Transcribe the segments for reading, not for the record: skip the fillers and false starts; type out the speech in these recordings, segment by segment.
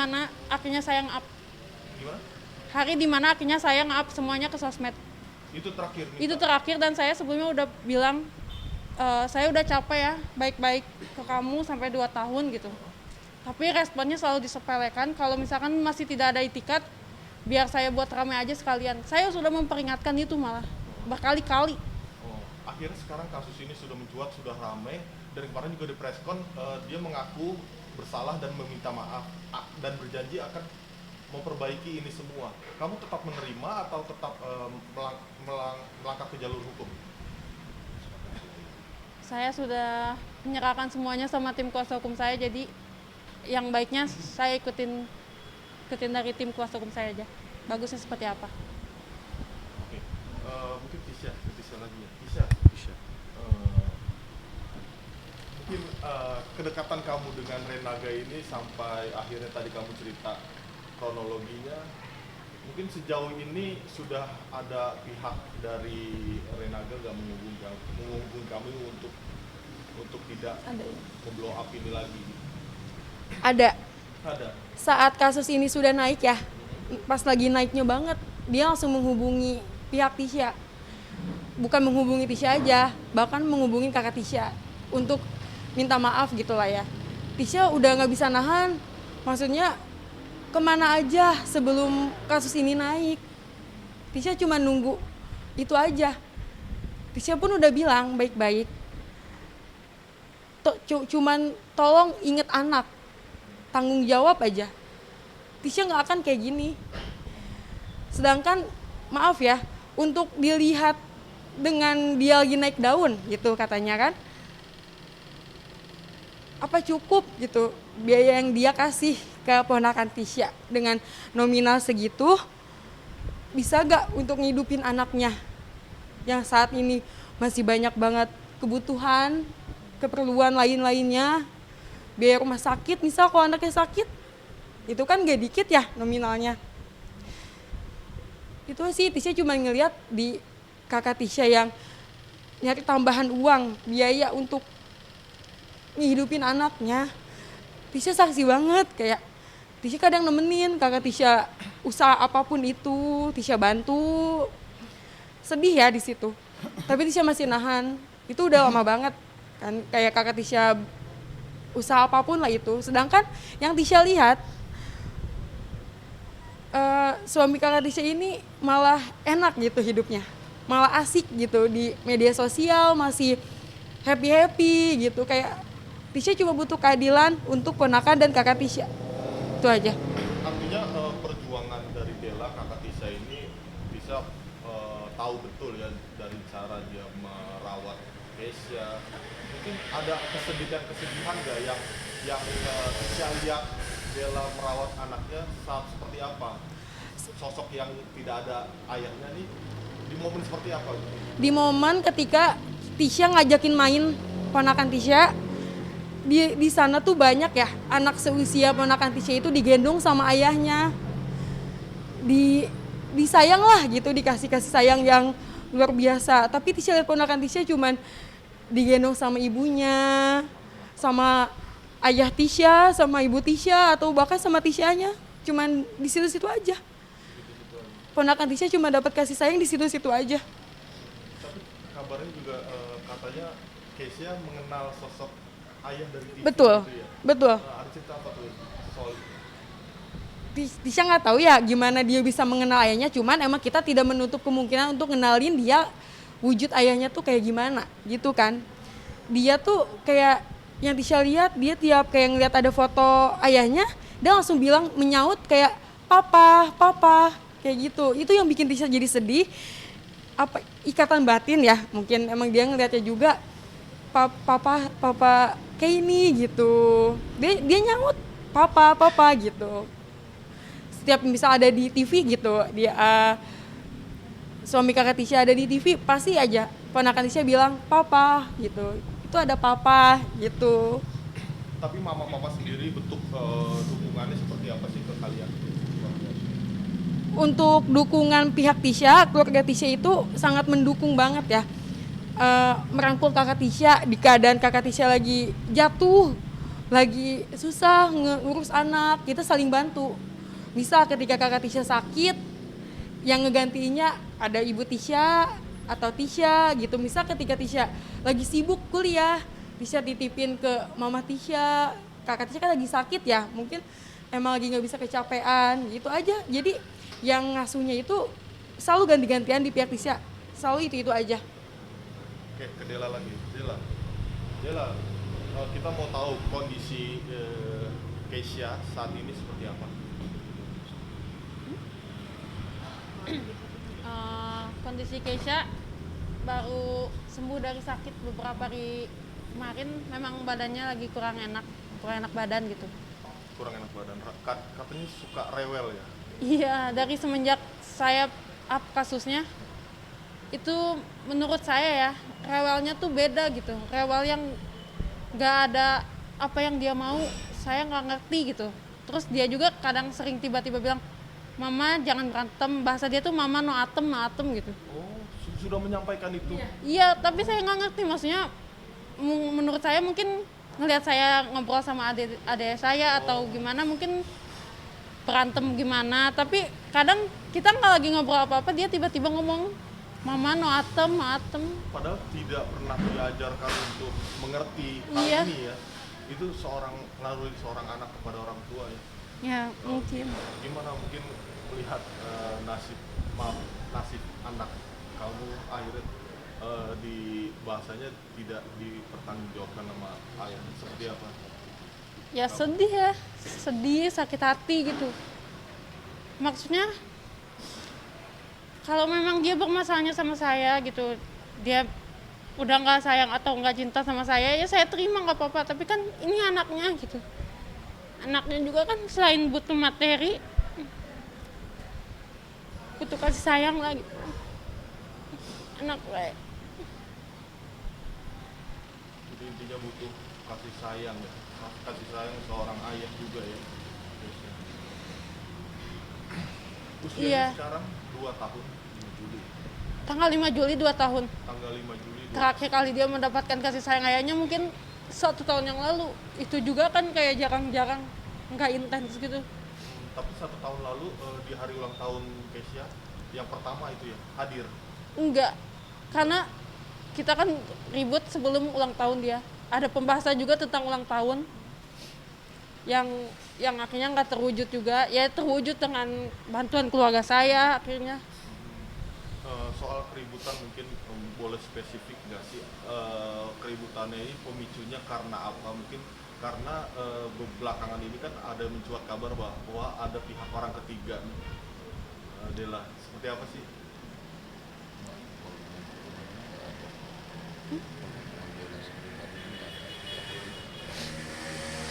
dimana akhirnya saya nge-up. Gimana? Hari dimana akhirnya saya nge-up semuanya ke sosmed. Itu terakhir minta. Itu terakhir, dan saya sebelumnya udah bilang saya udah capek ya baik-baik ke kamu sampai 2 tahun gitu. Tapi responnya selalu disepelekan. Kalau misalkan masih tidak ada itikat, biar saya buat ramai aja sekalian. Saya sudah memperingatkan itu malah berkali-kali. Akhirnya sekarang kasus ini sudah mencuat, sudah ramai, dan kemarin juga di preskon dia mengaku bersalah dan meminta maaf dan berjanji akan memperbaiki ini semua. Kamu tetap menerima atau tetap melangkah ke jalur hukum? Saya sudah menyerahkan semuanya sama tim kuasa hukum saya, jadi yang baiknya saya ikutin dari tim kuasa hukum saya aja. Bagusnya seperti apa? Oke. Mungkin Tisha lagi ya. Tisha. Mungkin kedekatan kamu dengan Renaga ini sampai akhirnya tadi kamu cerita kronologinya, mungkin sejauh ini sudah ada pihak dari Renaga nggak menghubungi kami untuk tidak memblow up ini lagi? Ada. Ada. Saat kasus ini sudah naik ya, pas lagi naiknya banget, dia langsung menghubungi pihak Tisha. Bukan menghubungi Tisha aja, bahkan menghubungi kakak Tisha untuk minta maaf gitulah ya. Tisha udah nggak bisa nahan, maksudnya kemana aja sebelum kasus ini naik. Tisha cuma nunggu itu aja. Tisha pun udah bilang baik-baik, cuman tolong inget anak, tanggung jawab aja. Tisha nggak akan kayak gini. Sedangkan maaf ya, untuk dilihat dengan dia lagi naik daun gitu katanya kan, apa cukup gitu biaya yang dia kasih ke ponakan Tisha dengan nominal segitu, bisa gak untuk ngidupin anaknya yang saat ini masih banyak banget kebutuhan, keperluan lain-lainnya, biaya rumah sakit misal kalau anaknya sakit, itu kan gak dikit ya nominalnya. Itu sih Tisha cuma ngeliat di kakak Tisha yang nyari tambahan uang, biaya untuk ngehidupin anaknya. Tisha saksi banget, kayak Tisha kadang nemenin kakak Tisha usaha apapun itu, Tisha bantu. Sedih ya di situ. Tapi Tisha masih nahan. Itu udah lama banget kan, kayak kakak Tisha usaha apapun lah itu. Sedangkan yang Tisha lihat suami kakak Tisha ini malah enak gitu hidupnya, malah asik gitu di media sosial, masih happy gitu. Kayak Tisha cuma butuh keadilan untuk ponakan dan kakak Tisha, itu aja. Artinya perjuangan dari Bella, kakak Tisha ini bisa tahu betul ya dari cara dia merawat Kesha. Mungkin ada kesedihan nggak yang Tisha lihat Bella merawat anaknya saat seperti apa? Sosok yang tidak ada ayahnya nih, di momen seperti apa? Di momen ketika Tisha ngajakin main ponakan Tisha, di sana tuh banyak ya anak seusia ponakan Tisha itu digendong sama ayahnya, disayang lah gitu, dikasih sayang yang luar biasa. Tapi Tisha lihat ponakan Tisha cuman digendong sama ibunya, sama ayah Tisha, sama ibu Tisha, atau bahkan sama Tisha-nya, cuman di situ-situ aja. Ponakan Tisha cuma dapat kasih sayang di situ-situ aja. Tapi kabarnya juga katanya Kesha mengenal sosok ayah dari Tisha. Betul, gitu ya? betul. Ada cerita apa tuh soal Tisha nggak tahu ya gimana dia bisa mengenal ayahnya, cuman emang kita tidak menutup kemungkinan untuk kenalin dia wujud ayahnya tuh kayak gimana gitu kan. Dia tuh kayak yang Tisha lihat, dia tiap kayak ngeliat ada foto ayahnya, dia langsung bilang, menyaut kayak papa kayak gitu. Itu yang bikin Tisha jadi sedih. Apa ikatan batin ya, mungkin emang dia ngeliatnya juga papa kayak ini gitu. Dia nyaut papa gitu. Setiap misal ada di TV gitu, dia suami kakak Tisha ada di TV, pasti aja ponakan Tisha bilang papa gitu. Itu ada papa gitu. Tapi mama papa sendiri bentuk dukungannya seperti apa sih ke kalian? Untuk dukungan pihak Tisha, keluarga Tisha itu sangat mendukung banget ya. Merangkul kakak Tisha di keadaan kakak Tisha lagi jatuh, lagi susah ngurus anak, kita saling bantu. Misal ketika kakak Tisha sakit, yang ngegantiinnya ada ibu Tisha atau Tisha gitu. Misal ketika Tisha lagi sibuk kuliah, Tisha titipin ke mama Tisha. Kakak Tisha kan lagi sakit ya, mungkin emang lagi nggak bisa kecapean gitu aja. Jadi yang ngasuhnya itu selalu ganti-gantian di pihak Tisha, selalu itu aja. Oke, ke Dela lagi. Dela, kita mau tahu kondisi Keisha saat ini seperti apa? Kondisi Keisha baru sembuh dari sakit beberapa hari kemarin. Memang badannya lagi kurang enak badan gitu. Kurang enak badan. Katanya suka rewel ya? Iya, dari semenjak saya up kasusnya, itu menurut saya ya, rewelnya tuh beda gitu. Rewel yang nggak ada apa yang dia mau, saya nggak ngerti gitu. Terus dia juga kadang sering tiba-tiba bilang, "Mama jangan berantem." Bahasa dia tuh mama no atem gitu. Oh, sudah menyampaikan itu? Iya, tapi saya nggak ngerti, maksudnya menurut saya mungkin ngelihat saya ngobrol sama adik saya atau gimana, mungkin berantem gimana. Tapi kadang kita nggak lagi ngobrol apa-apa, dia tiba-tiba ngomong, "Mama no atem." Padahal tidak pernah diajarkan untuk mengerti hal Iya. ini ya. Itu naluri seorang anak kepada orang tua ya. Ya, mungkin. Gimana mungkin melihat nasib anak kamu akhirnya di bahasanya tidak dipertanggungjawabkan sama ayah, seperti apa? Ya sedih, sakit hati gitu. Maksudnya kalau memang dia bermasalahnya sama saya gitu, dia udah nggak sayang atau nggak cinta sama saya, ya saya terima nggak apa-apa. Tapi kan ini anaknya gitu, anaknya juga kan selain butuh materi, butuh kasih sayang lah gitu. Anak gue. Jadi intinya butuh kasih sayang ya, kasih sayang seorang ayah juga ya. Usianya Iya. sekarang 2 tahun, 5 Juli. Tanggal 5 Juli 2 tahun. Tanggal 5 Juli. Terakhir kali dia mendapatkan kasih sayang ayahnya mungkin 1 tahun yang lalu. Itu juga kan kayak jarang-jarang, nggak intens gitu. Tapi 1 tahun lalu di hari ulang tahun Keisha yang pertama itu ya hadir. Enggak, karena kita kan ribut sebelum ulang tahun dia. Ada pembahasan juga tentang ulang tahun yang akhirnya nggak terwujud juga. Ya terwujud dengan bantuan keluarga saya akhirnya. Soal keributan mungkin boleh spesifik nggak sih keributannya ini pemicunya karena apa? Mungkin karena belakangan ini kan ada mencuat kabar bahwa ada pihak orang ketiga. Dela, seperti apa sih?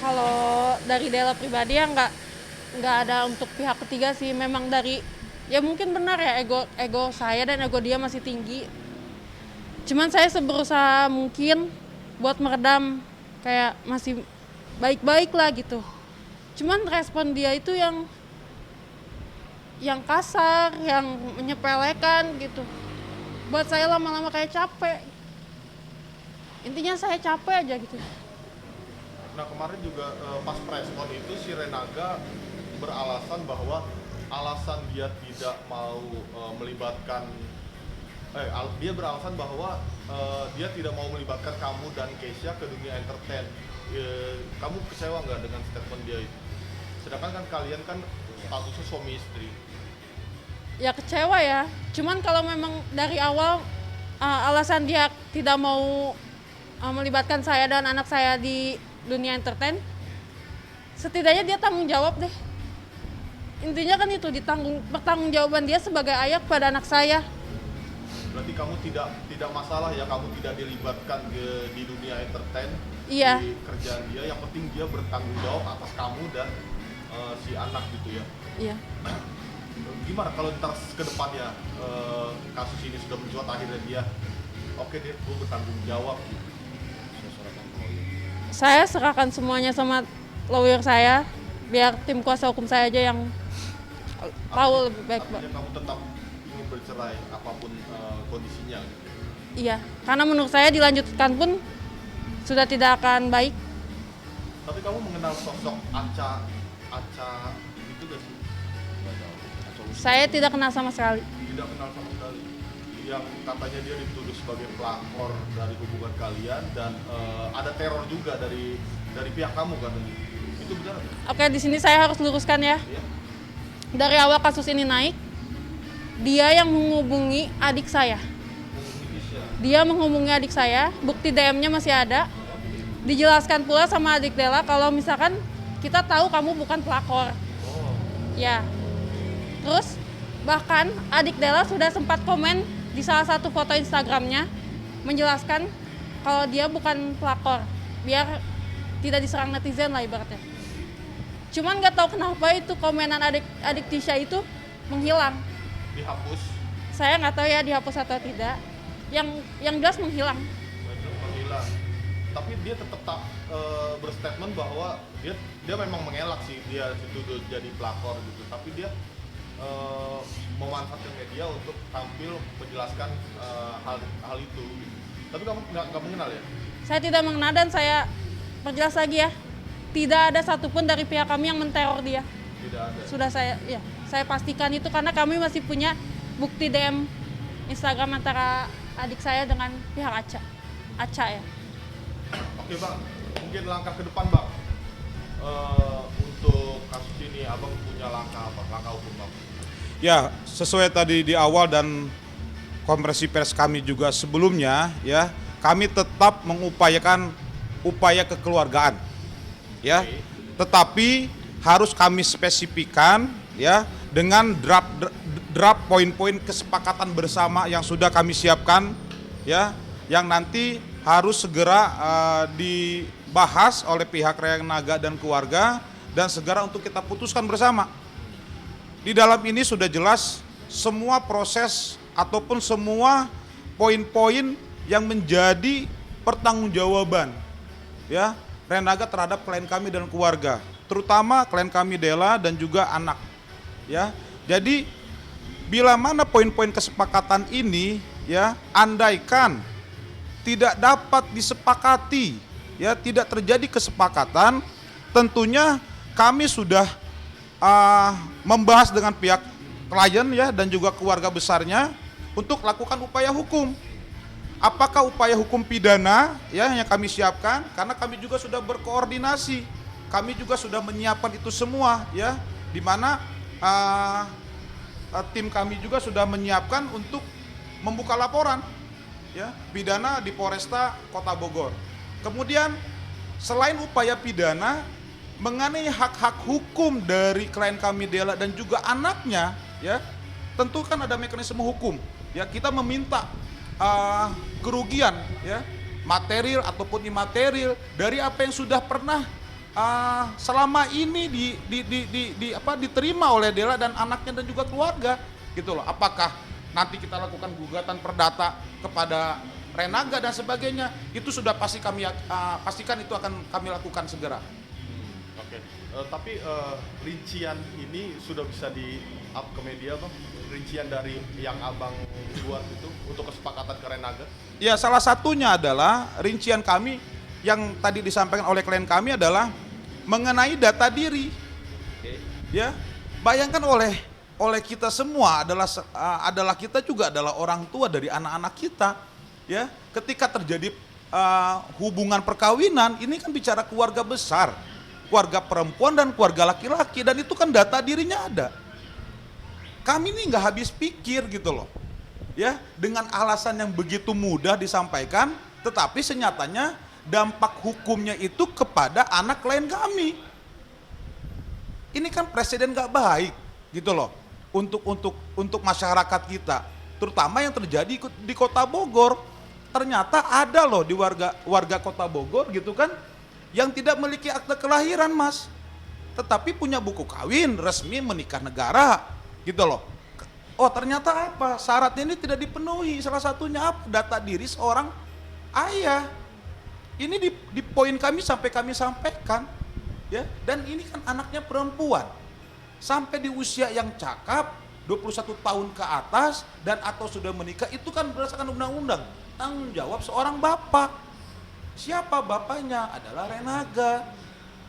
Kalau dari Dela pribadi ya nggak ada untuk pihak ketiga sih. Memang dari ya mungkin benar ya ego saya dan ego dia masih tinggi. Cuman saya berusaha mungkin buat meredam, kayak masih baik-baik lah gitu. Cuman respon dia itu yang kasar, yang menyepelekan gitu. Buat saya lama-lama kayak capek. Intinya saya capek aja gitu. Nah kemarin juga pas preskon itu si Renaga beralasan bahwa alasan dia tidak mau melibatkan dia beralasan bahwa dia tidak mau melibatkan kamu dan Keisha ke dunia entertain. Kamu kecewa nggak dengan statement dia itu? Sedangkan kan kalian kan statusnya suami istri. Ya kecewa ya. Cuman kalau memang dari awal alasan dia tidak mau melibatkan saya dan anak saya di dunia entertain, setidaknya dia tanggung jawab deh. Intinya kan itu, pertanggungjawaban dia sebagai ayah kepada anak saya. Berarti kamu tidak masalah ya kamu tidak dilibatkan di dunia entertain, Iya. di kerjaan dia. Yang penting dia bertanggung jawab atas kamu dan si anak gitu ya. Iya. Gimana kalau ntar ke depannya kasus ini sudah mencuat akhirnya dia oke deh gue bertanggung jawab gitu. Saya serahkan semuanya sama lawyer saya, biar tim kuasa hukum saya aja yang tahu lebih baik, Mbak. Artinya kamu tetap ingin bercerai apapun kondisinya gitu. Iya, karena menurut saya dilanjutkan pun sudah tidak akan baik. Tapi kamu mengenal sosok Aca itu gak sih? Nggak tahu. Saya tidak kenal sama sekali. Tidak kenal sama sekali. Yang katanya dia dituduh sebagai pelakor dari hubungan kalian dan ada teror juga dari pihak kamu katanya. Itu benar nggak? Oke, di sini saya harus luruskan ya. Iya. Dari awal kasus ini naik, dia yang menghubungi adik saya. Dia menghubungi adik saya, bukti DM-nya masih ada. Dijelaskan pula sama adik Dela kalau misalkan kita tahu kamu bukan pelakor. Ya. Terus bahkan adik Dela sudah sempat komen di salah satu foto Instagramnya menjelaskan kalau dia bukan pelakor, biar tidak diserang netizen lah ibaratnya. Cuman nggak tahu kenapa itu komenan adik Tisha itu menghilang. Dihapus. Saya nggak tahu ya dihapus atau tidak. Yang jelas menghilang. Menghilang. Tapi dia tetap berstatement bahwa dia memang mengelak sih, dia dituduh jadi pelakor gitu. Tapi dia memanfaatkan media untuk tampil menjelaskan hal itu. Tapi kamu nggak mengenal ya? Saya tidak mengenal dan saya perjelas lagi ya, tidak ada satupun dari pihak kami yang menteror dia. Tidak ada. Sudah saya pastikan itu karena kami masih punya bukti DM Instagram antara adik saya dengan pihak Aca ya. Oke bang, mungkin langkah ke depan bang, untuk kasus ini abang punya langkah apa? Langkah hukum bang? Ya, sesuai tadi di awal dan konferensi pers kami juga sebelumnya, ya, kami tetap mengupayakan upaya kekeluargaan, ya. Tetapi harus kami spesifikkan, ya, dengan draft poin-poin kesepakatan bersama yang sudah kami siapkan, ya, yang nanti harus segera dibahas oleh pihak Renaga dan keluarga dan segera untuk kita putuskan bersama. Di dalam ini sudah jelas semua proses ataupun semua poin-poin yang menjadi pertanggungjawaban, ya, Renaga terhadap klien kami dan keluarga, terutama klien kami Dela dan juga anak, ya. Jadi bila mana poin-poin kesepakatan ini, ya, andaikan tidak dapat disepakati, ya, tidak terjadi kesepakatan, tentunya kami sudah membahas dengan pihak klien, ya, dan juga keluarga besarnya untuk lakukan upaya hukum. Apakah upaya hukum pidana, ya, yang kami siapkan, karena kami juga sudah berkoordinasi, kami juga sudah menyiapkan itu semua, ya, di mana tim kami juga sudah menyiapkan untuk membuka laporan, ya, pidana di Polresta Kota Bogor. Kemudian selain upaya pidana mengenai hak-hak hukum dari klien kami Dela dan juga anaknya, ya, tentu kan ada mekanisme hukum, ya. Kita meminta kerugian, ya, material ataupun imaterial dari apa yang sudah pernah selama ini diterima oleh Dela dan anaknya dan juga keluarga, gitu loh. Apakah nanti kita lakukan gugatan perdata kepada Renaga dan sebagainya, itu sudah pasti kami pastikan itu akan kami lakukan segera. Oke. Tapi rincian ini sudah bisa di up ke media bang? Rincian dari yang abang buat itu untuk kesepakatan ke Renaga? Ya, salah satunya adalah rincian kami yang tadi disampaikan oleh klien kami adalah mengenai data diri. Ya, bayangkan oleh kita semua adalah kita juga adalah orang tua dari anak-anak kita, ya. Ketika terjadi hubungan perkawinan, ini kan bicara keluarga besar, keluarga perempuan dan keluarga laki-laki, dan itu kan data dirinya ada. Kami ini nggak habis pikir gitu loh, ya, dengan alasan yang begitu mudah disampaikan, tetapi senyatanya dampak hukumnya itu kepada anak klien kami. Ini kan presiden nggak baik gitu loh untuk masyarakat kita, terutama yang terjadi di Kota Bogor. Ternyata ada loh di warga Kota Bogor gitu kan yang tidak memiliki akte kelahiran, Mas, tetapi punya buku kawin resmi menikah negara gitu loh. Oh, ternyata apa? Syaratnya ini tidak dipenuhi. Salah satunya apa? Data diri seorang ayah. Ini di poin kami sampai kami sampaikan, ya. Dan ini kan anaknya perempuan. Sampai di usia yang cakap 21 tahun ke atas dan atau sudah menikah, itu kan berdasarkan undang-undang tanggung jawab seorang bapak. Siapa bapaknya? Adalah Renaga.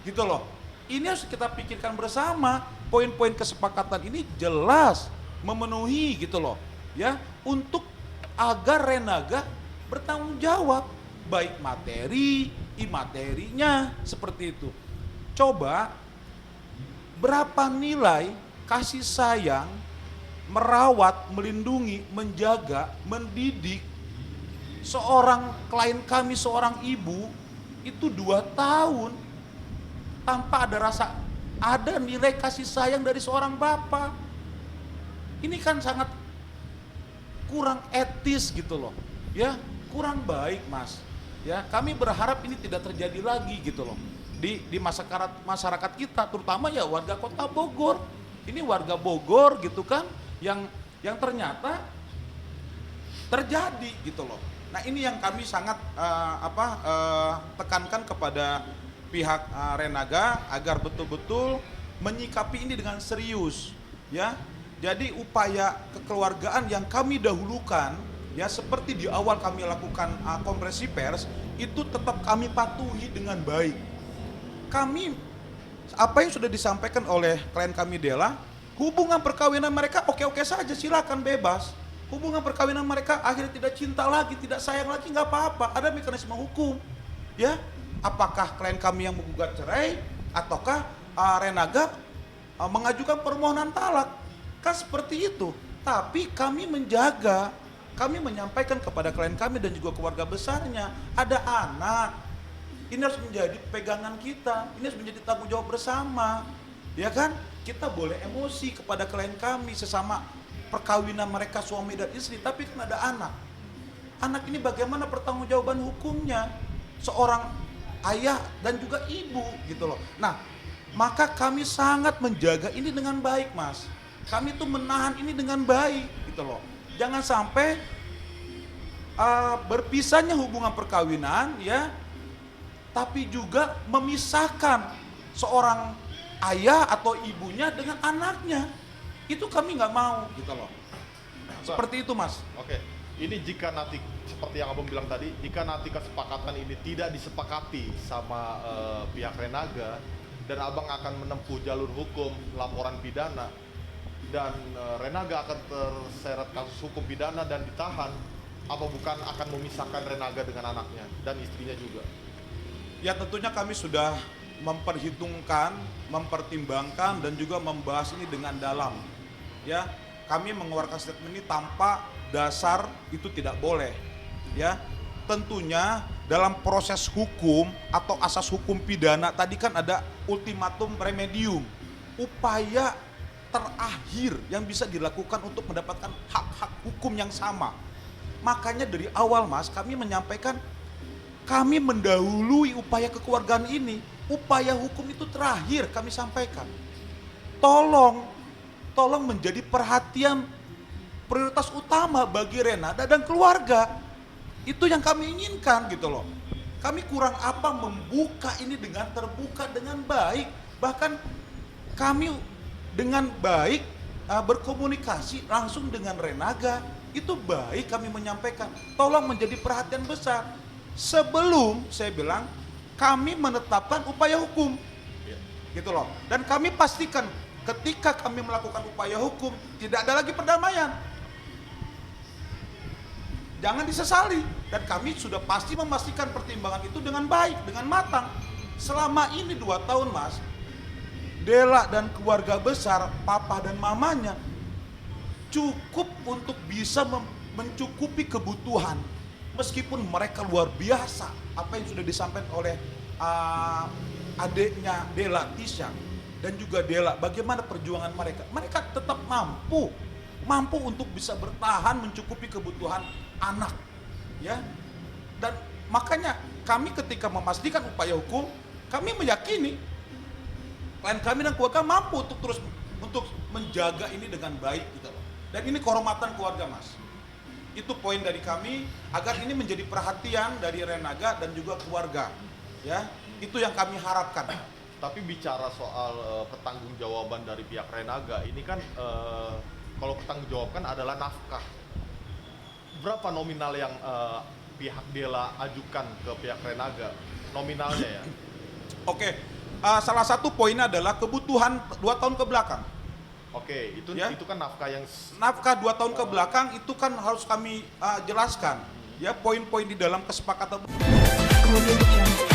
gitu loh. Ini harus kita pikirkan bersama. Poin-poin kesepakatan ini jelas memenuhi gitu loh, ya, untuk agar Renaga bertanggung jawab baik materi, imaterinya seperti itu. Coba berapa nilai kasih sayang, merawat, melindungi, menjaga, mendidik seorang klien kami, seorang ibu itu 2 tahun tanpa ada nilai kasih sayang dari seorang bapak. Ini kan sangat kurang etis gitu loh, ya, kurang baik Mas. Ya, kami berharap ini tidak terjadi lagi gitu loh di masyarakat kita, terutama ya warga Kota Bogor. Ini warga Bogor gitu kan yang ternyata terjadi gitu loh. Nah, ini yang kami sangat tekankan kepada pihak Renaga agar betul-betul menyikapi ini dengan serius, ya. Jadi upaya kekeluargaan yang kami dahulukan, ya, seperti di awal kami lakukan konferensi pers, itu tetap kami patuhi dengan baik. Kami, apa yang sudah disampaikan oleh klien kami Della, hubungan perkawinan mereka oke-oke saja, silakan bebas. Hubungan perkawinan mereka akhirnya tidak cinta lagi, tidak sayang lagi, nggak apa-apa, ada mekanisme hukum, ya. Apakah klien kami yang menggugat cerai, ataukah Renaga mengajukan permohonan talak, kan seperti itu. Tapi kami menjaga, kami menyampaikan kepada klien kami dan juga keluarga besarnya, ada anak, ini harus menjadi pegangan kita, ini harus menjadi tanggung jawab bersama, ya kan? Kita boleh emosi kepada klien kami sesama perkawinan mereka suami dan istri, tapi kan ada anak. Anak ini bagaimana pertanggungjawaban hukumnya seorang ayah dan juga ibu gitu loh. Nah, maka kami sangat menjaga ini dengan baik, Mas. Kami tuh menahan ini dengan baik gitu loh. Jangan sampai berpisahnya hubungan perkawinan, ya, tapi juga memisahkan seorang ayah atau ibunya dengan anaknya. Itu kami nggak mau gitu loh. Seperti itu, Mas. Oke, ini jika nanti seperti yang Abang bilang tadi, jika nanti kesepakatan ini tidak disepakati sama pihak Renaga dan Abang akan menempuh jalur hukum laporan pidana dan Renaga akan terseret kasus hukum pidana dan ditahan, apa bukan akan memisahkan Renaga dengan anaknya dan istrinya juga? Ya, tentunya kami sudah memperhitungkan, mempertimbangkan dan juga membahas ini dengan dalam. Ya, kami mengeluarkan statement ini tanpa dasar itu tidak boleh. Ya, tentunya dalam proses hukum atau asas hukum pidana tadi kan ada ultimatum remedium, upaya terakhir yang bisa dilakukan untuk mendapatkan hak-hak hukum yang sama. Makanya dari awal, Mas, kami menyampaikan kami mendahului upaya kekeluargaan ini. Upaya hukum itu terakhir kami sampaikan. Tolong menjadi perhatian prioritas utama bagi Renada dan keluarga. Itu yang kami inginkan gitu loh. Kami kurang apa membuka ini dengan terbuka dengan baik. Bahkan kami dengan baik berkomunikasi langsung dengan Renaga. Itu baik kami menyampaikan. Tolong menjadi perhatian besar. Sebelum saya bilang kami menetapkan upaya hukum, gitu loh. Dan kami pastikan ketika kami melakukan upaya hukum tidak ada lagi perdamaian. Jangan disesali. Dan kami sudah pasti memastikan pertimbangan itu dengan baik, dengan matang. Selama ini 2 tahun, Mas, Della dan keluarga besar, papa dan mamanya cukup untuk bisa mencukupi kebutuhan. Meskipun mereka luar biasa, apa yang sudah disampaikan oleh adiknya Della, Tisha, dan juga Della, bagaimana perjuangan mereka. Mereka tetap mampu untuk bisa bertahan mencukupi kebutuhan anak, ya. Dan makanya kami ketika memastikan upaya hukum, kami meyakini klien kami dan keluarga mampu untuk terus untuk menjaga ini dengan baik gitu loh. Dan ini kehormatan keluarga, Mas. Itu poin dari kami agar ini menjadi perhatian dari Renaga dan juga keluarga, ya. Itu yang kami harapkan. Tapi bicara soal pertanggungjawaban dari pihak Renaga, ini kan kalau pertanggungjawabkan adalah nafkah. Berapa nominal yang pihak Della ajukan ke pihak Renaga? Nominalnya ya? Oke, salah satu poinnya adalah kebutuhan 2 tahun ke belakang. Oke, itu Ya. itu kan nafkah yang Nafkah 2 tahun ke belakang itu kan harus kami jelaskan. Ya, poin-poin di dalam kesepakatan. Audio Jungle.